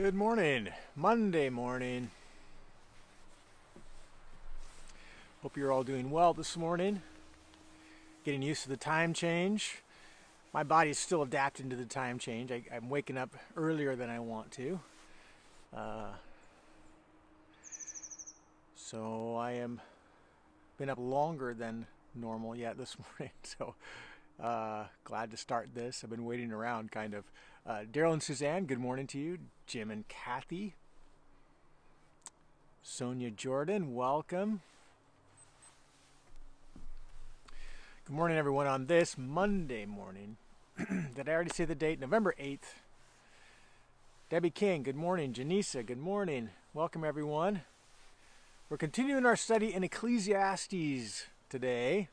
Good morning, Monday morning. Hope you're all doing well this morning. Getting used to the time change. My body's still adapting to the time change. I'm waking up earlier than I want to. So I am been up longer than normal yet this morning. So glad to start this. I've been waiting around kind of. Daryl and Suzanne, good morning to you. Jim and Kathy. Sonia Jordan, welcome. Good morning, everyone, on this Monday morning. Did I already say the date? November 8th. Debbie King, good morning. Janisa, good morning. Welcome, everyone. We're continuing our study in Ecclesiastes today.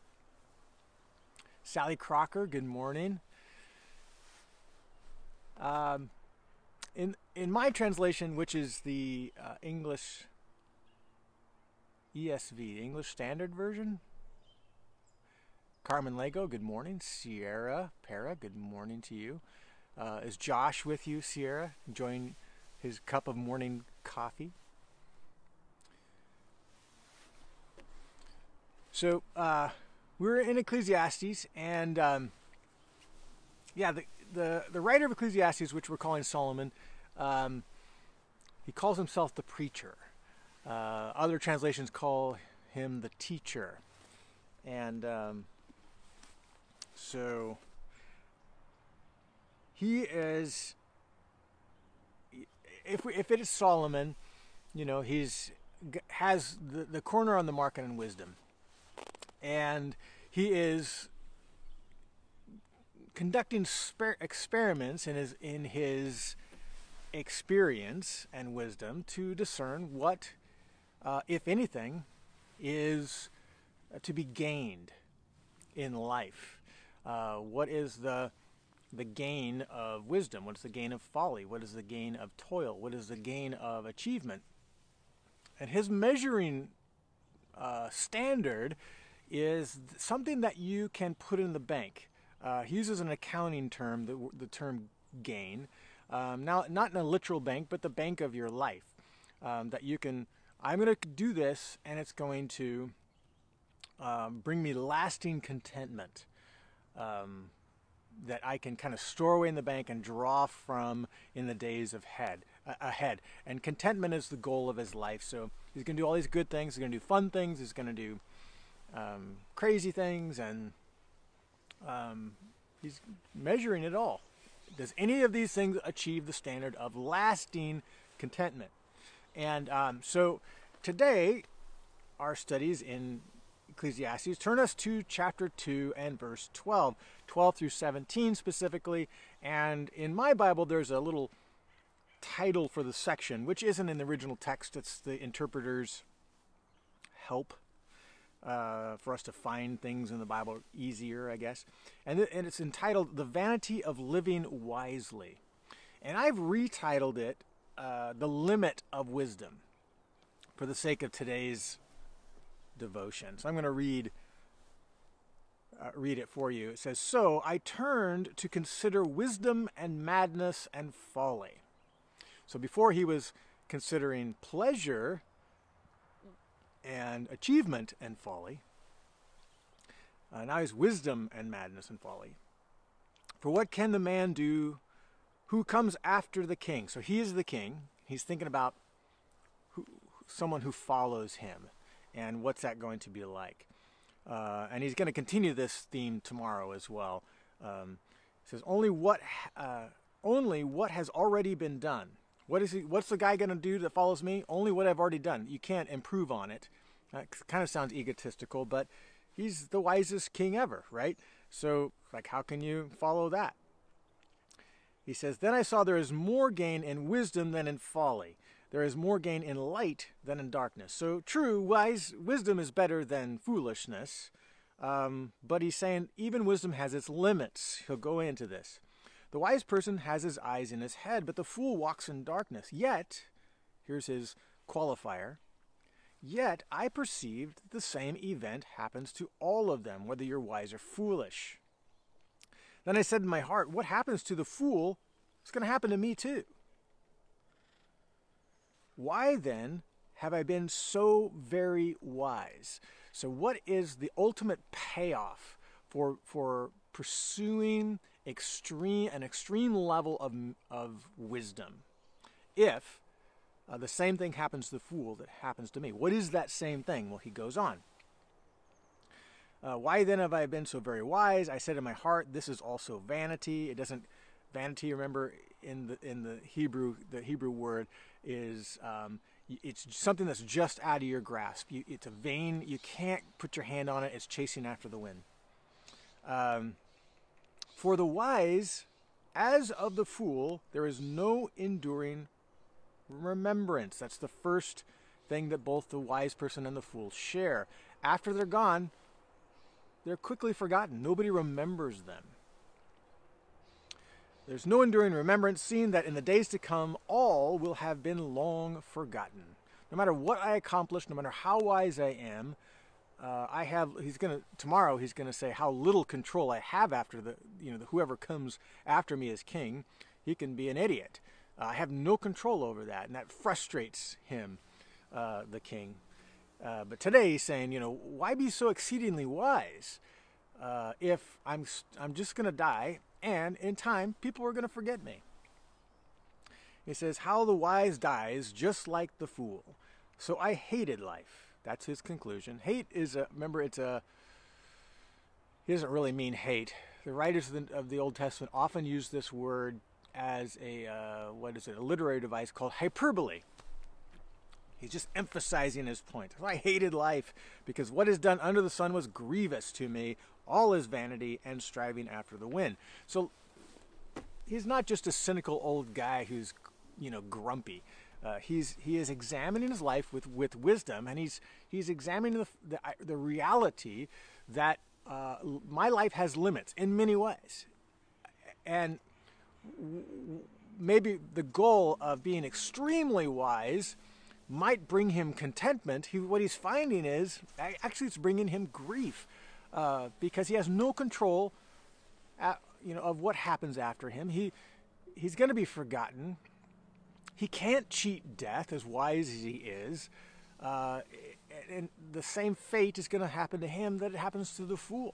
Sally Crocker, good morning. In my translation, which is the English ESV, English Standard Version, Carmen Lego, good morning. Sierra Para, good morning to you. Is Josh with you, Sierra, enjoying his cup of morning coffee? So we're in Ecclesiastes, and the writer of Ecclesiastes, which we're calling Solomon, he calls himself the preacher. Other translations call him the teacher. And so he is, if it is Solomon, you know, has the corner on the market in wisdom. And he is conducting experiments in his experience and wisdom to discern what, if anything, is to be gained in life. What is the gain of wisdom? What is the gain of folly? What is the gain of toil? What is the gain of achievement? And his measuring standard is something that you can put in the bank. He uses an accounting term, the term gain. Now, not in a literal bank, but the bank of your life. That you can, I'm going to do this, and it's going to bring me lasting contentment that I can kind of store away in the bank and draw from in the days ahead. And contentment is the goal of his life. So he's going to do all these good things. He's going to do fun things. He's going to do crazy things, and he's measuring it all. Does any of these things achieve the standard of lasting contentment? And so today, our studies in Ecclesiastes turn us to chapter 2 and verse 12 through 17 specifically. And in my Bible, there's a little title for the section, which isn't in the original text. It's the interpreter's help. For us to find things in the Bible easier, I guess. And it's entitled The Vanity of Living Wisely. And I've retitled it The Limit of Wisdom for the sake of today's devotion. So I'm going to read it for you. It says, "So I turned to consider wisdom and madness and folly." So before he was considering pleasure and achievement and folly. Now he's wisdom and madness and folly. "For what can the man do who comes after the king?" So he is the king. He's thinking about someone who follows him and what's that going to be like. And he's going to continue this theme tomorrow as well. It says, only what has already been done. What's the guy going to do that follows me? Only what I've already done. You can't improve on it. That kind of sounds egotistical, but he's the wisest king ever, right? So, like, how can you follow that? He says, "Then I saw there is more gain in wisdom than in folly. There is more gain in light than in darkness." So, true, wisdom is better than foolishness. But he's saying even wisdom has its limits. He'll go into this. "The wise person has his eyes in his head, but the fool walks in darkness. Yet," here's his qualifier, "yet I perceived the same event happens to all of them, whether you're wise or foolish. Then I said in my heart, what happens to the fool is going to happen to me too." Why then have I been so very wise? So what is the ultimate payoff for pursuing an extreme level of wisdom? If the same thing happens to the fool that happens to me. What is that same thing? Well, he goes on. Why then have I been so very wise? I said in my heart, this is also vanity. It doesn't, vanity, remember, in the Hebrew word is, it's something that's just out of your grasp. It's a vain, you can't put your hand on it. It's chasing after the wind. For the wise, as of the fool, there is no enduring remembrance. That's the first thing that both the wise person and the fool share. After they're gone, they're quickly forgotten. Nobody remembers them. There's no enduring remembrance, seeing that in the days to come, all will have been long forgotten. No matter what I accomplish, no matter how wise I am, tomorrow he's gonna say how little control I have after whoever comes after me as king. He can be an idiot. I have no control over that, and that frustrates him, the king. But today he's saying, why be so exceedingly wise? If I'm just going to die, and in time people are going to forget me. He says, how the wise dies just like the fool. So I hated life. That's his conclusion. Hate is he doesn't really mean hate. The writers of the Old Testament often use this word as a literary device called hyperbole. He's just emphasizing his point. I hated life because what is done under the sun was grievous to me. All is vanity and striving after the wind. So he's not just a cynical old guy who's, grumpy. He is examining his life with wisdom, and he's examining the reality that my life has limits in many ways. And maybe the goal of being extremely wise might bring him contentment. What he's finding is actually it's bringing him grief because he has no control, of what happens after him. He's going to be forgotten. He can't cheat death, as wise as he is, and the same fate is going to happen to him that it happens to the fool.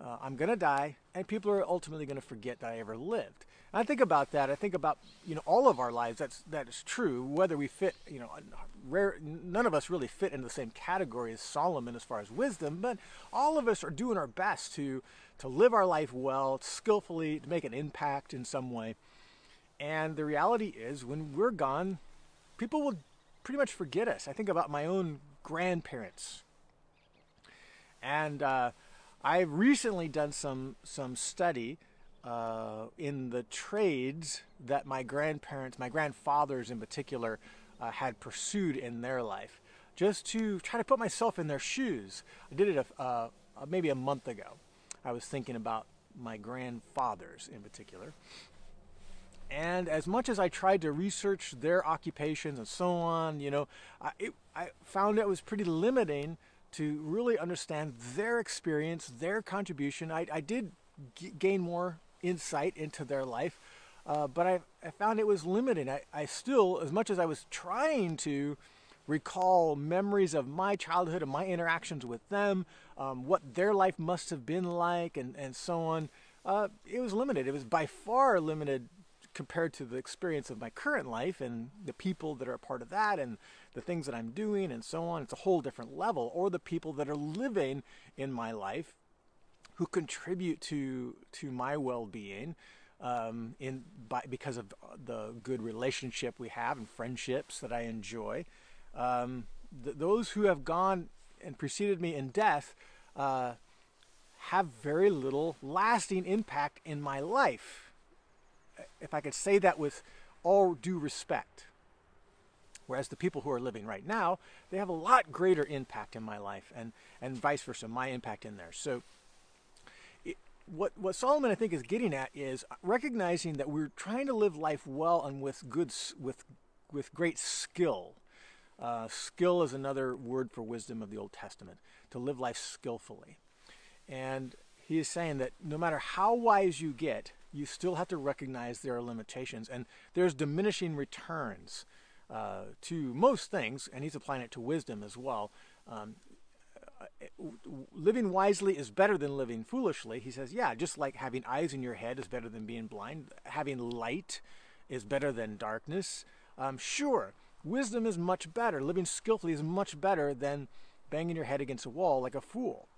I'm going to die, and people are ultimately going to forget that I ever lived. And I think about that. I think about, all of our lives. That is true. Whether we fit, none of us really fit in the same category as Solomon as far as wisdom, but all of us are doing our best to live our life well, skillfully, to make an impact in some way. And the reality is, when we're gone, people will pretty much forget us. I think about my own grandparents, and I've recently done some study in the trades that my grandfathers in particular, had pursued in their life, just to try to put myself in their shoes. I did it maybe a month ago. I was thinking about my grandfathers in particular. And as much as I tried to research their occupations and so on, I found it was pretty limiting to really understand their experience, their contribution. I did gain more insight into their life, but I found it was limiting. I still, as much as I was trying to recall memories of my childhood and my interactions with them, what their life must have been like, and so on, it was limited. It was by far limited compared to the experience of my current life and the people that are a part of that and the things that I'm doing and so on. It's a whole different level. Or the people that are living in my life who contribute to my well-being because of the good relationship we have and friendships that I enjoy. Those who have gone and preceded me in death have very little lasting impact in my life, if I could say that with all due respect. Whereas the people who are living right now, they have a lot greater impact in my life, and vice versa, my impact in theirs. So what Solomon, I think, is getting at is recognizing that we're trying to live life well and with great skill. Skill is another word for wisdom of the Old Testament, to live life skillfully. And he is saying that no matter how wise you get, you still have to recognize there are limitations, and there's diminishing returns. to most things, and he's applying it to wisdom as well. Living wisely is better than living foolishly. He says, yeah, just like having eyes in your head is better than being blind. Having light is better than darkness. Sure, wisdom is much better. Living skillfully is much better than banging your head against a wall like a fool.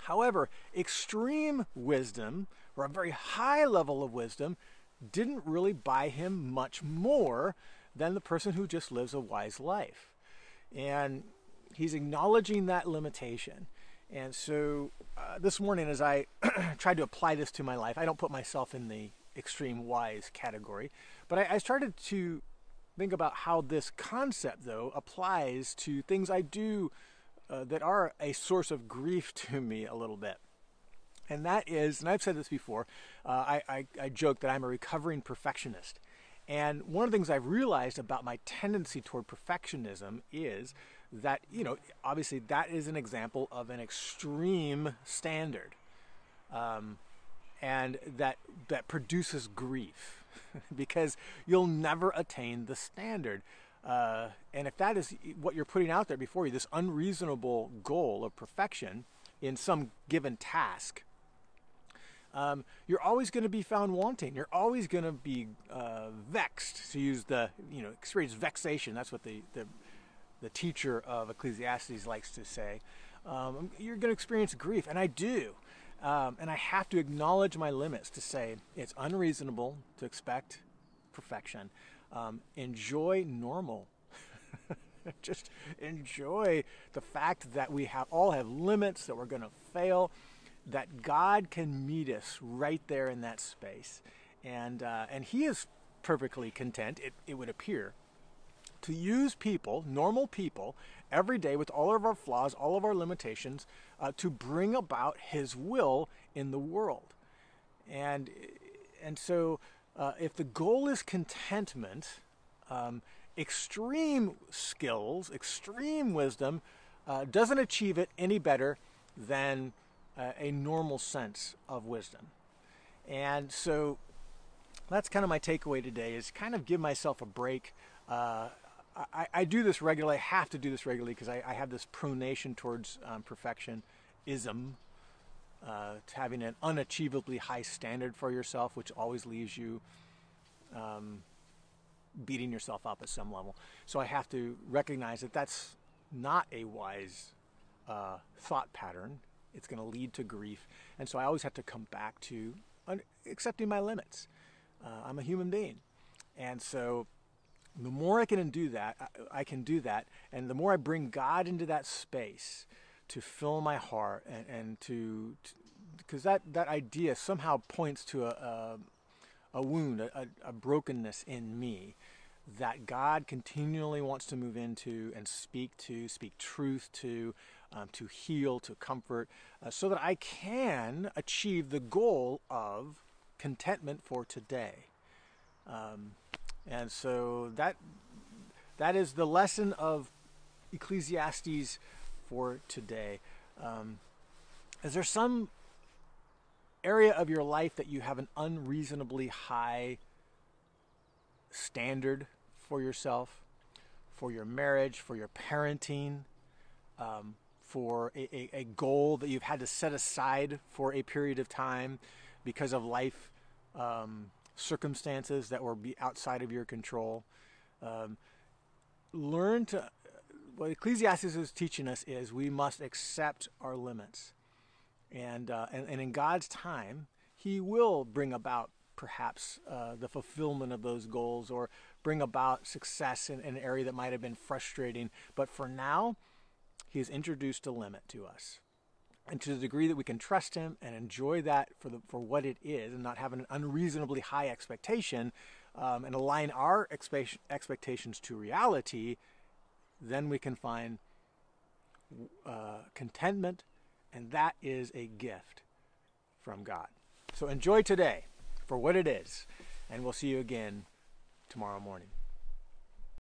However, extreme wisdom, or a very high level of wisdom, didn't really buy him much more than the person who just lives a wise life. And he's acknowledging that limitation. And so this morning, as I tried to apply this to my life, I don't put myself in the extreme wise category, but I started to think about how this concept, though, applies to things I do that are a source of grief to me a little bit. And that is, and I've said this before, I joke that I'm a recovering perfectionist. And one of the things I've realized about my tendency toward perfectionism is that, obviously that is an example of an extreme standard. And that produces grief because you'll never attain the standard. And if that is what you're putting out there before you, this unreasonable goal of perfection in some given task, you're always going to be found wanting. You're always going to be vexed, to use the experience vexation. That's what the teacher of Ecclesiastes likes to say. You're going to experience grief, and I do. And I have to acknowledge my limits to say it's unreasonable to expect perfection. Enjoy normal. Just enjoy the fact that we all have limits, that we're going to fail, that God can meet us right there in that space. And he is perfectly content, it would appear, to use people, normal people, every day with all of our flaws, all of our limitations, to bring about his will in the world. And so if the goal is contentment, extreme skills, extreme wisdom doesn't achieve it any better than a normal sense of wisdom. And so that's kind of my takeaway today, is kind of give myself a break. I do this regularly. I have to do this regularly because I have this pronation towards perfectionism, to having an unachievably high standard for yourself, which always leaves you beating yourself up at some level. So I have to recognize that that's not a wise thought pattern. It's going to lead to grief. And so I always have to come back to accepting my limits. I'm a human being. And so the more I can do that, and the more I bring God into that space to fill my heart and because that idea somehow points to a wound, a brokenness in me that God continually wants to move into and speak truth to heal, to comfort, so that I can achieve the goal of contentment for today. And so that is the lesson of Ecclesiastes for today. Is there some area of your life that you have an unreasonably high standard for yourself, for your marriage, for your parenting, for a goal that you've had to set aside for a period of time because of life circumstances that were outside of your control? Learn to, what Ecclesiastes is teaching us is we must accept our limits. And in God's time, he will bring about perhaps the fulfillment of those goals, or bring about success in an area that might have been frustrating. But for now, he has introduced a limit to us. And to the degree that we can trust him and enjoy that for what it is, and not have an unreasonably high expectation, and align our expectations to reality, then we can find contentment, and that is a gift from God. So enjoy today for what it is, and we'll see you again tomorrow morning.